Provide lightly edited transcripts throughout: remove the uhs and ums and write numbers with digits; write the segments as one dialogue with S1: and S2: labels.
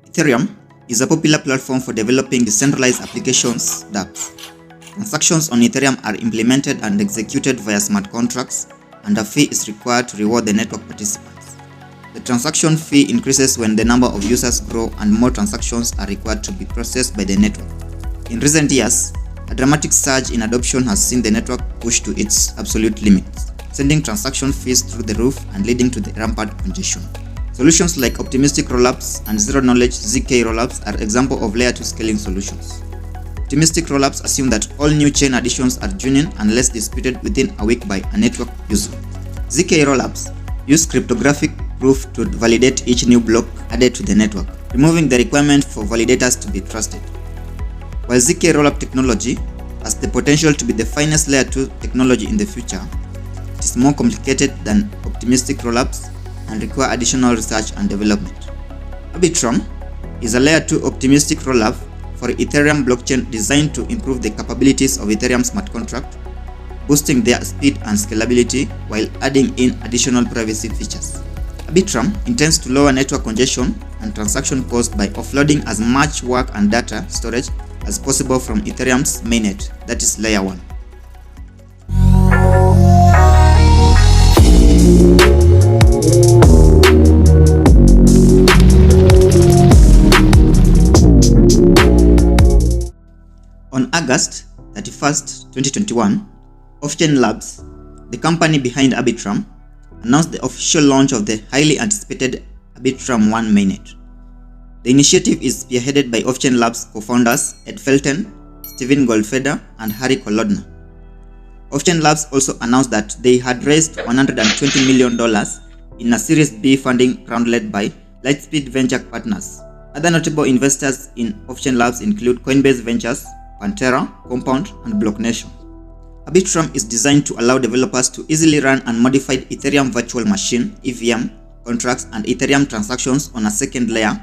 S1: Ethereum is a popular platform for developing decentralized applications (dApps). Transactions on Ethereum are implemented and executed via smart contracts, and a fee is required to reward the network participants. The transaction fee increases when the number of users grow and more transactions are required to be processed by the network. In recent years, a dramatic surge in adoption has seen the network push to its absolute limits, sending transaction fees through the roof and leading to the rampant congestion. Solutions like optimistic rollups and zero-knowledge ZK rollups are examples of layer 2 scaling solutions. Optimistic rollups assume that all new chain additions are genuine unless disputed within a week by a network user. ZK rollups use cryptographic proof to validate each new block added to the network, removing the requirement for validators to be trusted. While ZK rollup technology has the potential to be the finest layer 2 technology in the future, it is more complicated than optimistic rollups and require additional research and development. Arbitrum is a layer 2 optimistic rollup for Ethereum blockchain designed to improve the capabilities of Ethereum smart contract, boosting their speed and scalability while adding in additional privacy features. Arbitrum intends to lower network congestion and transaction cost by offloading as much work and data storage as possible from Ethereum's mainnet, that is layer 1. On August 31st, 2021, Offchain Labs, the company behind Arbitrum, announced the official launch of the highly anticipated Arbitrum 1 mainnet. The initiative is spearheaded by Offchain Labs co-founders Ed Felten, Steven Goldfeder, and Harry Kolodner. Offchain Labs also announced that they had raised $120 million in a Series B funding round led by Lightspeed Venture Partners. Other notable investors in Offchain Labs include Coinbase Ventures, Pantera, Compound, and Block Nation. Arbitrum is designed to allow developers to easily run unmodified Ethereum virtual machine (EVM) contracts and Ethereum transactions on a second layer,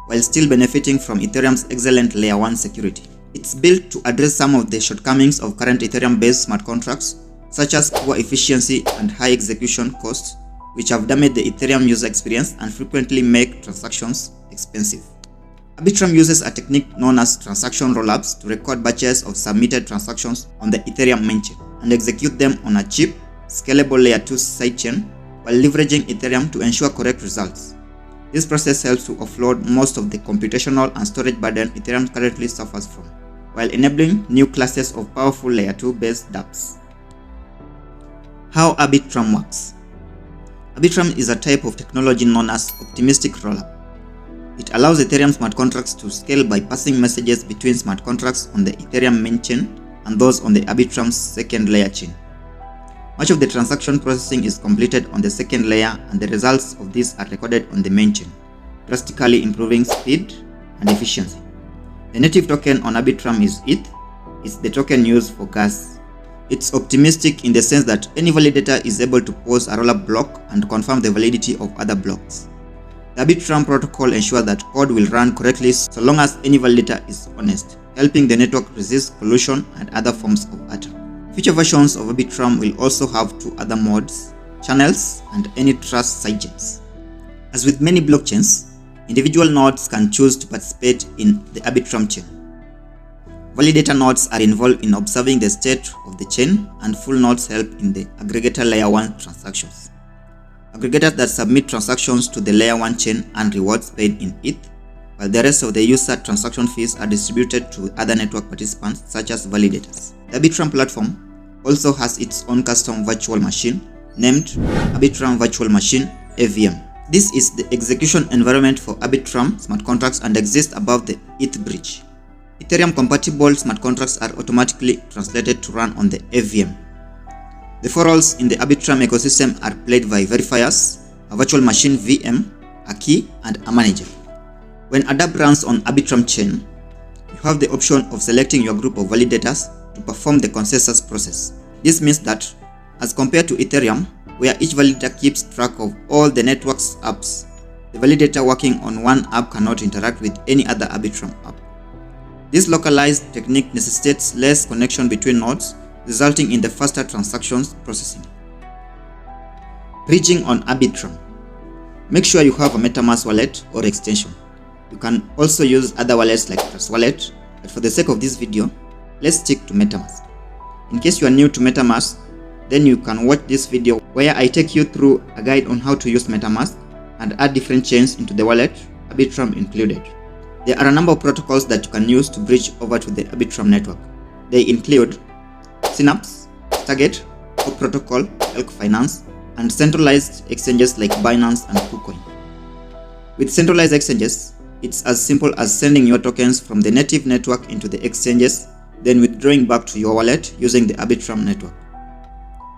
S1: while still benefiting from Ethereum's excellent layer 1 security. It's built to address some of the shortcomings of current Ethereum-based smart contracts, such as poor efficiency and high execution costs, which have damaged the Ethereum user experience and frequently make transactions expensive. Arbitrum uses a technique known as transaction rollups to record batches of submitted transactions on the Ethereum mainchain and execute them on a cheap, scalable layer 2 sidechain while leveraging Ethereum to ensure correct results. This process helps to offload most of the computational and storage burden Ethereum currently suffers from, while enabling new classes of powerful layer 2 based dApps. How Arbitrum works. Arbitrum is a type of technology known as optimistic rollup. It allows Ethereum smart contracts to scale by passing messages between smart contracts on the Ethereum main chain and those on the Arbitrum's second layer chain. Much of the transaction processing is completed on the second layer, and the results of this are recorded on the main chain, drastically improving speed and efficiency. The native token on Arbitrum is ETH. It's the token used for gas. It's optimistic in the sense that any validator is able to pose a rollup block and confirm the validity of other blocks. The Arbitrum protocol ensures that code will run correctly so long as any validator is honest, helping the network resist collusion and other forms of attack. Future versions of Arbitrum will also have 2 other modes, channels, and any trust sidechains. As with many blockchains, individual nodes can choose to participate in the Arbitrum chain. Validator nodes are involved in observing the state of the chain, and full nodes help in the aggregator layer 1 transactions. Aggregators that submit transactions to the layer 1 chain earn rewards paid in ETH, while the rest of the user transaction fees are distributed to other network participants such as validators. The Arbitrum platform also has its own custom virtual machine named Arbitrum Virtual Machine (AVM). This is the execution environment for Arbitrum smart contracts and exists above the ETH bridge. Ethereum compatible smart contracts are automatically translated to run on the AVM. The 4 roles in the Arbitrum ecosystem are played by verifiers, a virtual machine VM, a key, and a manager. When a dApp runs on Arbitrum chain, you have the option of selecting your group of validators to perform the consensus process. This means that, as compared to Ethereum, where each validator keeps track of all the network's apps, the validator working on one app cannot interact with any other Arbitrum app. This localized technique necessitates less connection between nodes, resulting in the faster transactions processing. Bridging on Arbitrum. Make sure you have a MetaMask wallet or extension. You can also use other wallets like Trust Wallet, but for the sake of this video, let's stick to MetaMask. In case you are new to MetaMask, then you can watch this video where I take you through a guide on how to use MetaMask and add different chains into the wallet, Arbitrum included. There are a number of protocols that you can use to bridge over to the Arbitrum network. They include Synapse, Target, Core Protocol, Elk.finance, and centralized exchanges like Binance and KuCoin. With centralized exchanges, it's as simple as sending your tokens from the native network into the exchanges, then withdrawing back to your wallet using the Arbitrum network.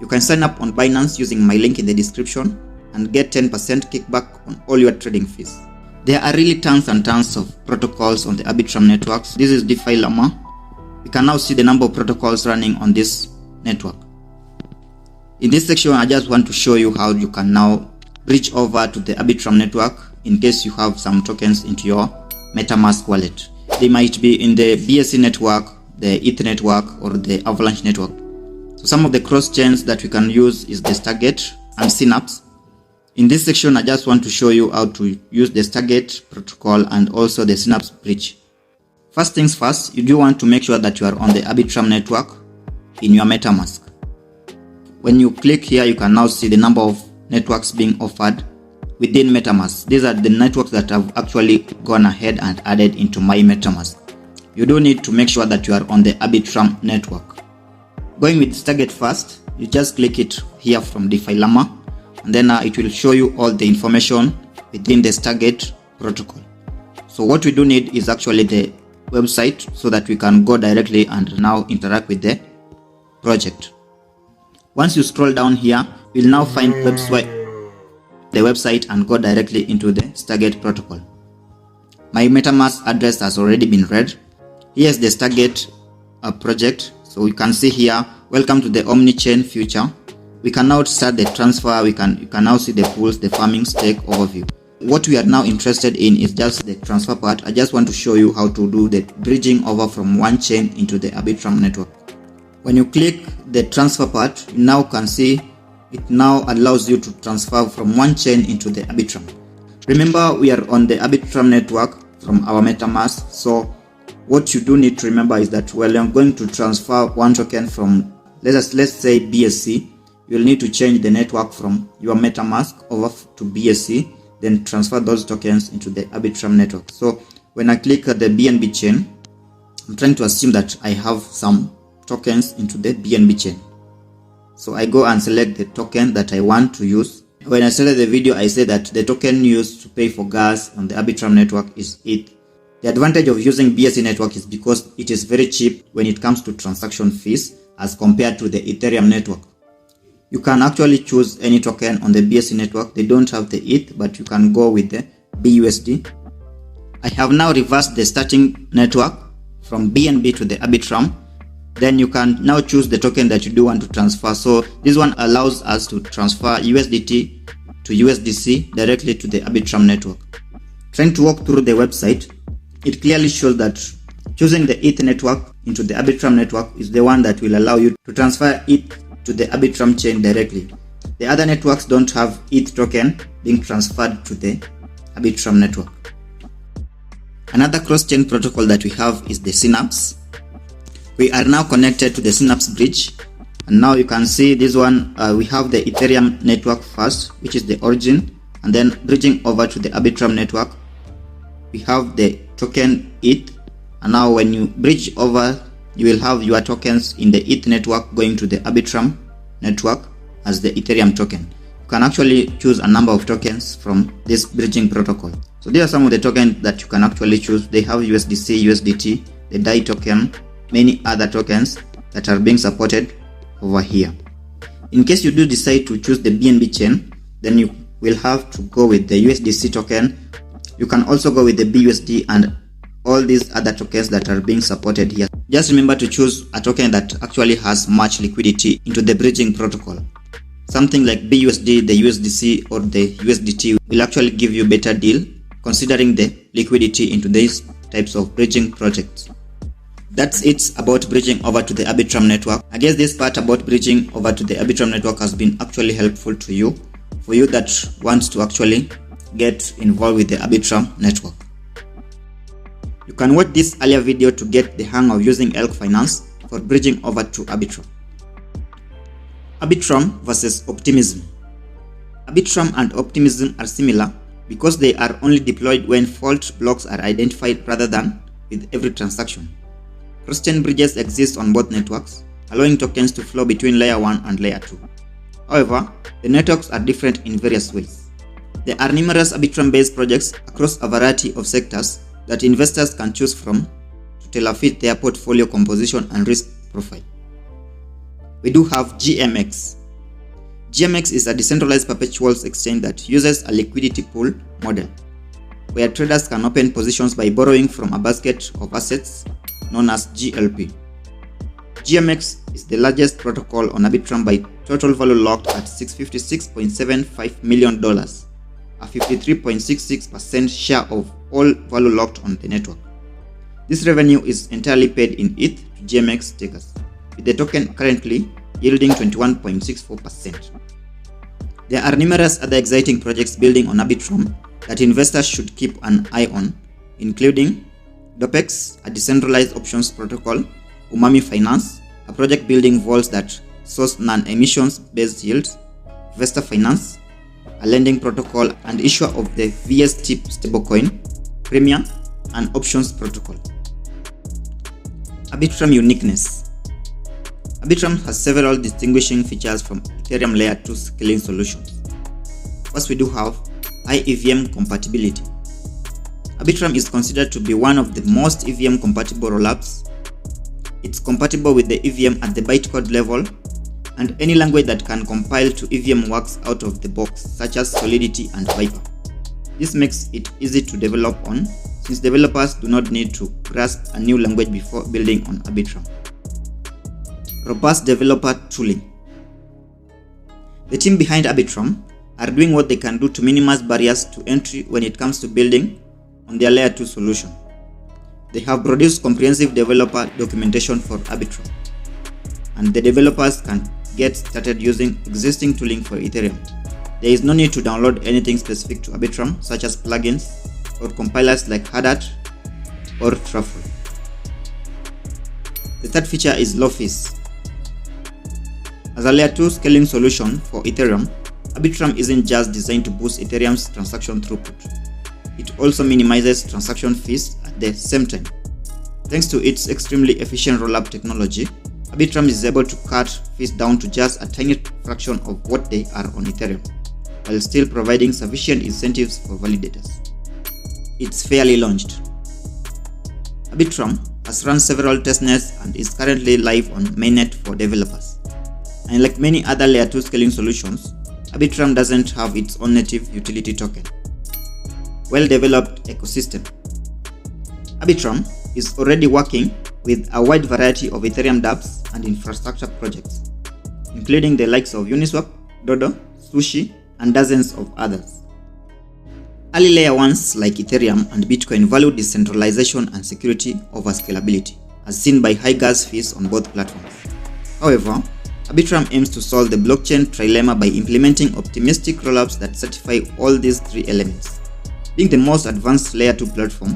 S1: You can sign up on Binance using my link in the description and get 10% kickback on all your trading fees. There are really tons and tons of protocols on the Arbitrum networks. This is DeFi Llama. You can now see the number of protocols running on this network. In this section, I just want to show you how you can now bridge over to the Arbitrum network in case you have some tokens into your MetaMask wallet. They might be in the BSC network, the ETH network, or the Avalanche network. So some of the cross chains that we can use is the Stargate and Synapse. In this section, I just want to show you how to use the Stargate protocol and also the Synapse bridge. First things first, you do want to make sure that you are on the Arbitrum network in your MetaMask. When you click here, you can now see the number of networks being offered within MetaMask. These are the networks that have actually gone ahead and added into my MetaMask. You do need to make sure that you are on the Arbitrum network. Going with Stargate first, you just click it here from DeFi Llama, and then it will show you all the information within the Stargate protocol. So what we do need is actually the website so that we can go directly and now interact with the project. Once you scroll down here, you'll now find the website and go directly into the Stargate protocol. My MetaMask address has already been read. Here's the Stargate project. So you can see here, welcome to the Omni-chain future. We can now start the transfer. You can now see the pools, the farming stake overview. What we are now interested in is just the transfer part. I just want to show you how to do the bridging over from one chain into the Arbitrum network. When you click the transfer part, you now can see it now allows you to transfer from one chain into the Arbitrum. Remember, we are on the Arbitrum network from our MetaMask. So what you do need to remember is that when you're going to transfer one token from, let's say BSC, you'll need to change the network from your MetaMask over to BSC, then transfer those tokens into the Arbitrum network. So when I click the BNB chain, I'm trying to assume that I have some tokens into the BNB chain. So I go and select the token that I want to use. When I started the video, I said that the token used to pay for gas on the Arbitrum network is ETH. The advantage of using BSC network is because it is very cheap when it comes to transaction fees as compared to the Ethereum network. You can actually choose any token on the BSC network. They don't have the ETH, but you can go with the BUSD. I have now reversed the starting network from BNB to the Arbitrum. Then you can now choose the token that you do want to transfer. So this one allows us to transfer USDT to USDC directly to the Arbitrum network. Trying to walk through the website, it clearly shows that choosing the ETH network into the Arbitrum network is the one that will allow you to transfer ETH to the Arbitrum chain directly. The other networks don't have ETH token being transferred to the Arbitrum network. Another cross-chain protocol that we have is the Synapse. We are now connected to the Synapse bridge, and now you can see this one. We have the Ethereum network first, which is the origin, and then bridging over to the Arbitrum network, we have the token ETH, and now when you bridge over, you will have your tokens in the ETH network going to the Arbitrum network as the Ethereum token. You can actually choose a number of tokens from this bridging protocol. So these are some of the tokens that you can actually choose. They have USDC, USDT, the DAI token, many other tokens that are being supported over here. In case you do decide to choose the BNB chain, then you will have to go with the USDC token. You can also go with the BUSD and all these other tokens that are being supported here. Just remember to choose a token that actually has much liquidity into the bridging protocol. Something like BUSD, the USDC or the USDT will actually give you better deal considering the liquidity into these types of bridging projects. That's it about bridging over to the Arbitrum network. I guess this part about bridging over to the Arbitrum network has been actually helpful to you, for you that want to actually get involved with the Arbitrum network. You can watch this earlier video to get the hang of using Elk.finance for bridging over to Arbitrum. Arbitrum versus Optimism. Arbitrum and Optimism are similar because they are only deployed when fault blocks are identified rather than with every transaction. Cross-chain bridges exist on both networks, allowing tokens to flow between layer 1 and layer 2. However, the networks are different in various ways. There are numerous Arbitrum-based projects across a variety of sectors that investors can choose from to tailor fit their portfolio composition and risk profile. We do have GMX. GMX is a decentralized perpetuals exchange that uses a liquidity pool model, where traders can open positions by borrowing from a basket of assets known as GLP. GMX is the largest protocol on Arbitrum by total value locked at $656.75 million, a 53.66% share of all value locked on the network. This revenue is entirely paid in ETH to GMX takers, with the token currently yielding 21.64%. There are numerous other exciting projects building on Arbitrum that investors should keep an eye on, including Dopex, a decentralized options protocol, Umami Finance, a project building vaults that source non-emissions based yields, Vesta Finance, a lending protocol and issuer of the VST stablecoin, Premium, and options protocol. Arbitrum uniqueness. Arbitrum has several distinguishing features from Ethereum Layer 2 scaling solutions. First, we do have high EVM compatibility. Arbitrum is considered to be one of the most EVM compatible rollups. It's compatible with the EVM at the bytecode level, and any language that can compile to EVM works out of the box, such as Solidity and Viper. This makes it easy to develop on, since developers do not need to grasp a new language before building on Arbitrum. Robust developer tooling. The team behind Arbitrum are doing what they can do to minimize barriers to entry when it comes to building on their Layer 2 solution. They have produced comprehensive developer documentation for Arbitrum, and the developers can get started using existing tooling for Ethereum. There is no need to download anything specific to Arbitrum, such as plugins or compilers like Hardhat or Truffle. The third feature is low fees. As a Layer 2 scaling solution for Ethereum, Arbitrum isn't just designed to boost Ethereum's transaction throughput. It also minimizes transaction fees at the same time. Thanks to its extremely efficient rollup technology, Arbitrum is able to cut fees down to just a tiny fraction of what they are on Ethereum, while still providing sufficient incentives for validators. It's fairly launched. Arbitrum has run several testnets and is currently live on mainnet for developers. And like many other Layer 2 scaling solutions, Arbitrum doesn't have its own native utility token. Well-developed ecosystem. Arbitrum is already working with a wide variety of Ethereum dApps and infrastructure projects, including the likes of Uniswap, Dodo, Sushi, and dozens of others. Early Layer 1s like Ethereum and Bitcoin value decentralization and security over scalability, as seen by high gas fees on both platforms. However, Arbitrum aims to solve the blockchain trilemma by implementing optimistic rollups that satisfy all these three elements. Being the most advanced Layer 2 platform,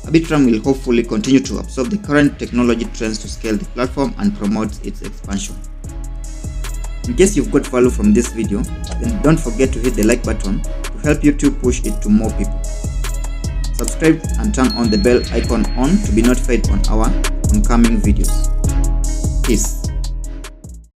S1: Arbitrum will hopefully continue to absorb the current technology trends to scale the platform and promote its expansion. In case you've got value from this video, then don't forget to hit the like button to help YouTube push it to more people. Subscribe and turn on the bell icon to be notified on our oncoming videos. Peace.